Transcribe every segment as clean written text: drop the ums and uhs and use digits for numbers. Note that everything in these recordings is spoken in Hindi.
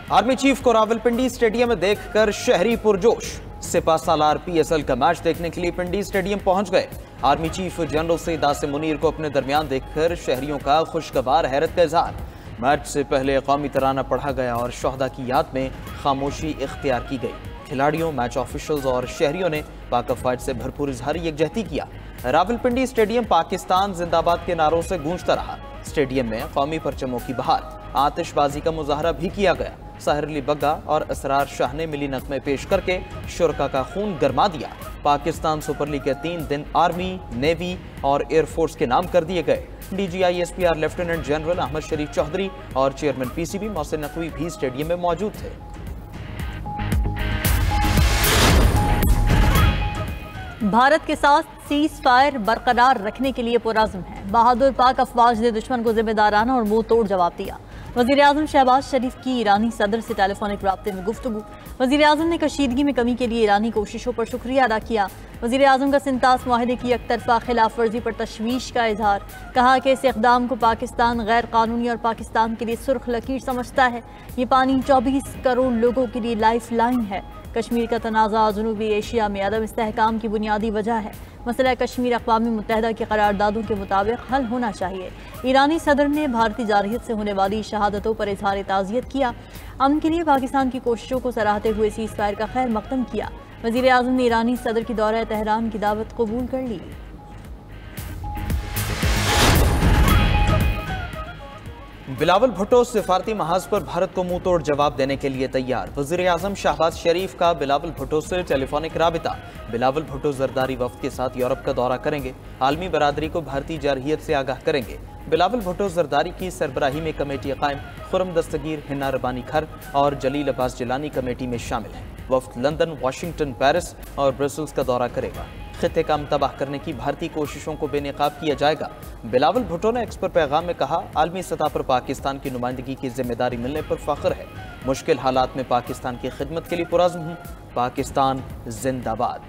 आर्मी चीफ को रावलपिंडी स्टेडियम में देखकर शहरी पुरजोश। सिपा सालार पीएसएल का मैच देखने के लिए पिंडी स्टेडियम पहुंच गए। Army chief general Syed Asim Munir को अपने दरमियान देखकर शहरियों का खुशगवार हैरत का इजहार। मैच से पहले कौमी तराना पढ़ा गया और शोहदा की याद में खामोशी इख्तियार की गई। खिलाड़ियों, मैच ऑफिशियल्स और शहरियों ने पाक फाइट से भरपूर इजहारी यकजहती किया। रावलपिंडी स्टेडियम पाकिस्तान जिंदाबाद के नारों से गूंजता रहा। स्टेडियम में कौमी परचमों की बहार, आतिशबाजी का मुजाहरा भी किया गया। साहिर अली बग्गा और असरार शाह ने मिली नगमे पेश करके शुरका का खून गरमा दिया। पाकिस्तान सुपर लीग के 3 दिन आर्मी, नेवी और एयरफोर्स के नाम कर दिए गए। DGISPR लेफ्टिनेंट जनरल अहमद शरीफ चौधरी और चेयरमैन PCB मोहसिन नकवी भी स्टेडियम में मौजूद थे। भारत के साथ सीज फायर बरकरार रखने के लिए पुरअज़्म है। बहादुर पाक अफवाज ने दुश्मन को जिम्मेदाराना और मुंह तोड़ जवाब दिया। वज़ीर-ए-आज़म शहबाज शरीफ की ईरानी सदर से टेलीफोनिक राब्ते में गुफ्तगू। वज़ीर-ए-आज़म ने कशीदगी में कमी के लिए ईरानी कोशिशों पर शुक्रिया अदा किया। वज़ीर-ए-आज़म का सिंतास मुआहदे की एकतरफा खिलाफ वर्जी पर तशवीश का इजहार। कहा कि इस इक़दाम को पाकिस्तान गैर कानूनी और पाकिस्तान के लिए सुर्ख लकीर समझता है। ये पानी 24 करोड़ लोगों के लिए लाइफ लाइन है। कश्मीर का तनाज़ा जनूबी एशिया में अदम इस्तेहकाम की बुनियादी वजह है। मसला कश्मीर अक़वाम मुत्तहिदा की करारदादों के मुताबिक हल होना चाहिए। ईरानी सदर ने भारतीय जारहियत से होने वाली शहादतों पर इजहार ताज़ियत किया। अमन के लिए पाकिस्तान की कोशिशों को सराहते हुए सीज़ फायर का खैर मकदम किया। वज़ीर-ए-आज़म ने ईरानी सदर की दौरा तेहरान की दावत कबूल कर ली। बिलावल भुट्टो सिफारती महाज पर भारत को मुंह तोड़ जवाब देने के लिए तैयार। वज़ीर-ए-आज़म शहबाज शरीफ का बिलावल भुट्टो से टेलीफोनिक राबिता। बिलावल भुट्टो जरदारी वफ्द के साथ यूरोप का दौरा करेंगे। आलमी बरादरी को भारतीय जारहियत से आगाह करेंगे। बिलावल भुट्टो जरदारी की सरबराही में कमेटी कायम। खुरम दस्तगीर, हिन्ना रबानी खर और जलील अब्बास जिलानी कमेटी में शामिल हैं। वफ्द लंदन, वाशिंगटन, पेरिस और ब्रसल्स का दौरा करेगा। खित्ते का तबाह करने की भारतीय कोशिशों को बेनकाब किया जाएगा। बिलावल भुट्टो ने एक्स पर पैगाम में कहा, आलमी सतह पर पाकिस्तान की नुमाइंदगी की जिम्मेदारी मिलने पर फख्र है। मुश्किल हालात में पाकिस्तान की खिदमत के लिए पुरअज़्म हूँ। पाकिस्तान जिंदाबाद।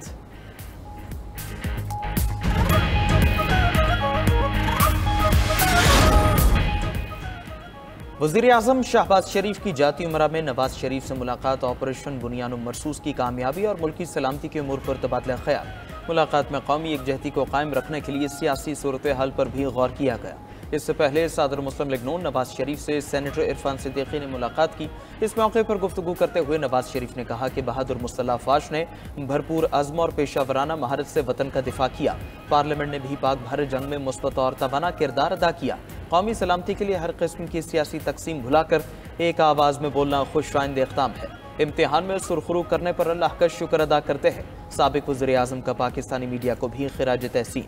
वज़ीर-ए-आज़म शहबाज शरीफ की जाती उमरा में नवाज शरीफ से मुलाकात। ऑपरेशन बुनियान मरसूस की कामयाबी और मुल्की सलामती के उमूर पर तबादला ख्याल। मुलाकात में कौमी यकजहती को कायम रखने के लिए सियासी सूरत हाल पर भी गौर किया गया। इससे पहले सदर मुस्लिम लीग नून नवाज शरीफ से सेनेटर इरफान सिद्दीकी ने मुलाकात की। इस मौके पर गुफ्तगू करते हुए नवाज शरीफ ने कहा कि बहादुर मुस्तफा अफवाज ने भरपूर अज़्म और पेशावराना महारत से वतन का दिफा किया। पार्लियामेंट ने भी पाक भारत जंग में मुस्बत और तवाना किरदार अदा किया। कौमी सलामती के लिए हर किस्म की सियासी तकसीम भुलाकर एक आवाज़ में बोलना खुशराइंद इक़दाम है। इम्तिहान में सुरखरू करने पर अल्लाह का शुक्र अदा करते हैं। साबिक वज़ीर-ए-आज़म का पाकिस्तानी मीडिया को भी खिराज तहसीन।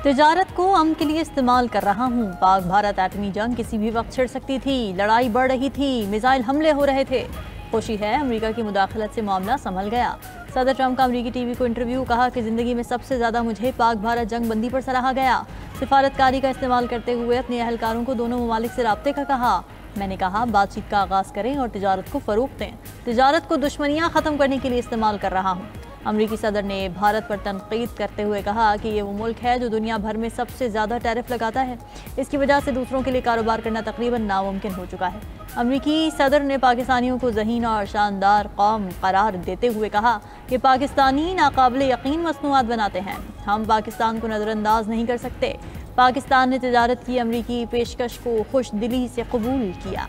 तिजारत को अमन के लिए इस्तेमाल कर रहा हूँ। पाक भारत एटमी जंग किसी भी वक्त छिड़ सकती थी। लड़ाई बढ़ रही थी, मिसाइल हमले हो रहे थे। खुशी है अमेरिका की मुदाखलत से मामला संभल गया। सदर ट्रंप का अमेरिकी टीवी को इंटरव्यू। कहा कि जिंदगी में सबसे ज्यादा मुझे पाक भारत जंग बंदी पर सराहा गया। सिफारतकारी का इस्तेमाल करते हुए अपने अहलकारों को दोनों ममालिक से राब्ते का कहा। मैंने कहा बातचीत का आगाज करें और तिजारत को फरोग दें। तिजारत को दुश्मनियां खत्म करने के लिए इस्तेमाल कर रहा हूँ। अमरीकी सदर ने भारत पर तनकीद करते हुए कहा कि ये वो मुल्क है जो दुनिया भर में सबसे ज़्यादा टैरिफ लगाता है। इसकी वजह से दूसरों के लिए कारोबार करना तकरीबन नामुमकिन हो चुका है। अमरीकी सदर ने पाकिस्तानियों को ज़हीन और शानदार कौम करार देते हुए कहा कि पाकिस्तानी नाकाबिल यकीन मसनूआत बनाते हैं। हम पाकिस्तान को नज़रअंदाज नहीं कर सकते। पाकिस्तान ने तिजारत की अमरीकी पेशकश को खुश दिली से कबूल किया।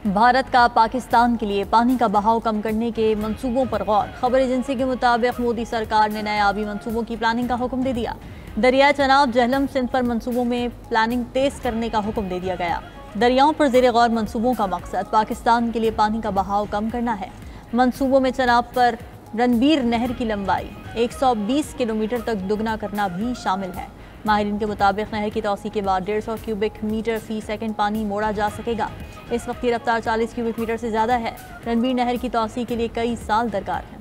भारत का पाकिस्तान के लिए पानी का बहाव कम करने के मंसूबों पर गौर। खबर एजेंसी के मुताबिक मोदी सरकार ने नए आबी मंसूबों की प्लानिंग का हुक्म दे दिया। दरिया चनाब, झेलम, सिंध पर मंसूबों में प्लानिंग तेज करने का हुक्म दे दिया गया। दरियाओं पर ज़ेरे गौर मंसूबों का मकसद पाकिस्तान के लिए पानी का बहाव कम करना है। मंसूबों में चनाब पर रणबीर नहर की लंबाई 120 किलोमीटर तक दुगना करना भी शामिल है। माहिरीन के मुताबिक नहर की तोसी के बाद 150 क्यूबिक मीटर फी सेकंड पानी मोड़ा जा सकेगा। इस वक्त की रफ्तार 40 क्यूबिक मीटर से ज़्यादा है। रणबीर नहर की तोसी के लिए कई साल दरकार है।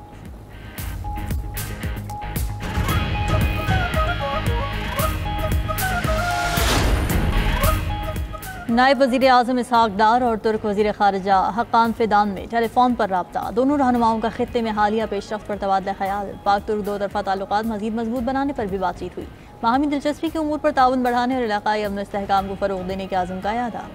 नायब वज़ीर आज़म इसहाक डार और तुर्क वज़ीर ख़ारिजा हक्कान फिदान में टेलीफोन पर रब्ता। दोनों रहनुमाओं का खित्ते में हालिया पेशरफ्त पर तबादला ख्याल। पाक तुर्क दो तरफ़ा ताल्लुकात मज़ीद मजबूत बनाने पर भी बातचीत हुई। बाहमी दिलचस्पी के उमूर पर ताउन बढ़ाने और इलाक़ाई अमन इस्तेहकाम को फ़रोग़ देने के आज़म का यादा।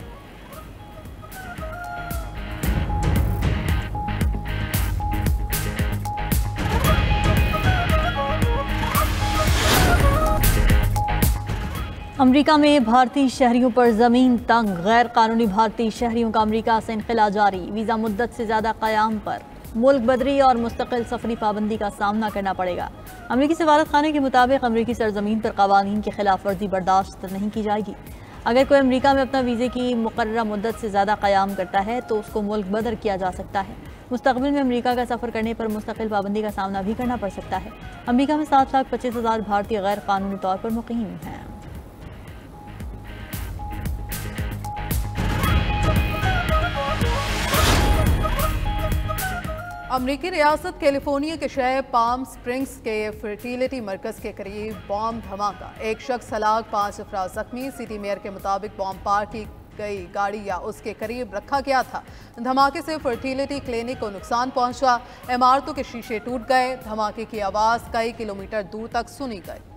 अमरीका में भारतीय शहरियों पर ज़मीन तंग। गैर कानूनी भारतीय शहरियों का अमरीका से इनखला जारी। वीज़ा मुद्दत से ज़्यादा क़याम पर मुल्क बदरी और मुस्तकिल सफरी पाबंदी का सामना करना पड़ेगा। अमरीकी सफारत खाने के मुताबिक अमरीकी सरजमीन पर कवानीन की खिलाफ वर्जी बर्दाश्त नहीं की जाएगी। अगर कोई अमरीका में अपना वीज़े की मुकर्ररा मुद्दत से ज़्यादा क़याम करता है तो उसको मुल्क बदर किया जा सकता है। मुस्तक़बिल में अमरीका का सफ़र करने पर मुस्तकिल पाबंदी का सामना भी करना पड़ सकता है। अमरीका में 7,25,000 भारतीय गैर कानूनी तौर पर मुक़ीम हैं। अमरीकी रियासत कैलिफोर्निया के शहर पाम स्प्रिंग्स के फर्टिलिटी मरकज़ के करीब बॉम्ब धमाका। एक शख्स हलाक, 5 अफराद जख्मी। सिटी मेयर के मुताबिक बॉम्ब पार्क की गई गाड़ी या उसके करीब रखा गया था। धमाके से फर्टिलिटी क्लिनिक को नुकसान पहुंचा। इमारतों के शीशे टूट गए। धमाके की आवाज़ कई किलोमीटर दूर तक सुनी गई।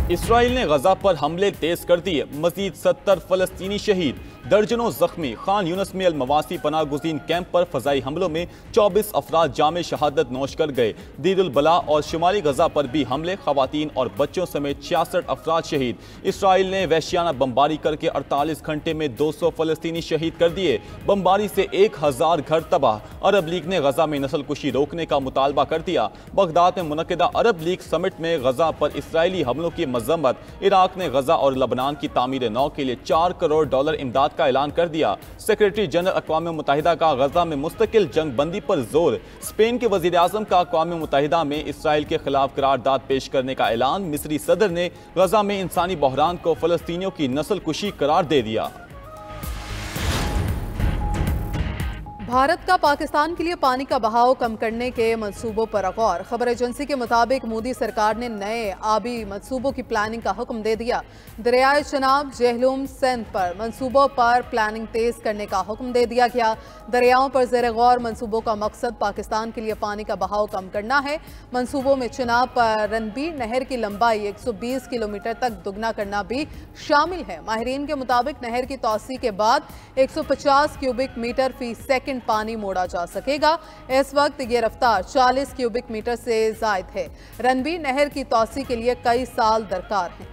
इसराइल ने गजा पर हमले तेज कर दिए। मजीद 70 फलस्तीनी शहीद, दर्जनों जख्मी। खान यूनस में अलमवासी पनाह गुज़ीन कैंप पर फजाई हमलों में 24 अफराद जामे शहादत नोश कर गए। दीरुल बला और शुमाली गजा पर भी हमले, खवातीन और बच्चों समेत 66 अफराद शहीद। इसराइल ने वहशियाना बमबारी करके 48 घंटे में 200 फलस्तीनी शहीद कर दिए। बमबारी से 1000 घर तबाह। अरब लीग ने गजा में नस्ल कुशी रोकने का मुतालबा कर दिया। बगदाद में मुनक़िदा अरब लीग समिट में गजा पर इसराइली हमलों की मजम्मत। इराक ने गजा और लबनान की तामीर नौ के लिए $4 करोड़ इमदाद का ऐलान कर दिया। सेक्रेटरी जनरल अक़वाम मुत्तहिदा का गजा में मुस्तकिल जंग बंदी पर जोर। स्पेन के वज़ीर आज़म का अक़वाम मुत्तहिदा में इसराइल के खिलाफ करारदाद पेश करने का ऐलान। मिस्री सदर ने गजा में इंसानी बहरान को फ़लस्तीनियों की नस्ल कुशी करार दे दिया। भारत का पाकिस्तान के लिए पानी का बहाव कम करने के मंसूबों पर गौर। खबर एजेंसी के मुताबिक मोदी सरकार ने नए आबी मंसूबों की प्लानिंग का हुक्म दे दिया। दरियाए चनाब, जेहलुम, सिंध पर मंसूबों पर प्लानिंग तेज करने का हुक्म दे दिया गया। दरियाओं पर ज़ेर गौर मंसूबों का मकसद पाकिस्तान के लिए पानी का बहाव कम करना है। मंसूबों में चनाब पर रनबी नहर की लंबाई 120 किलोमीटर तक दुगना करना भी शामिल है। माहिरीन के मुताबिक नहर की तोसी के बाद 150 क्यूबिक मीटर फी सेकंड पानी मोड़ा जा सकेगा। इस वक्त ये रफ्तार 40 क्यूबिक मीटर से ज़ायद है। रनबी नहर की तोसी के लिए कई साल दरकार हैं।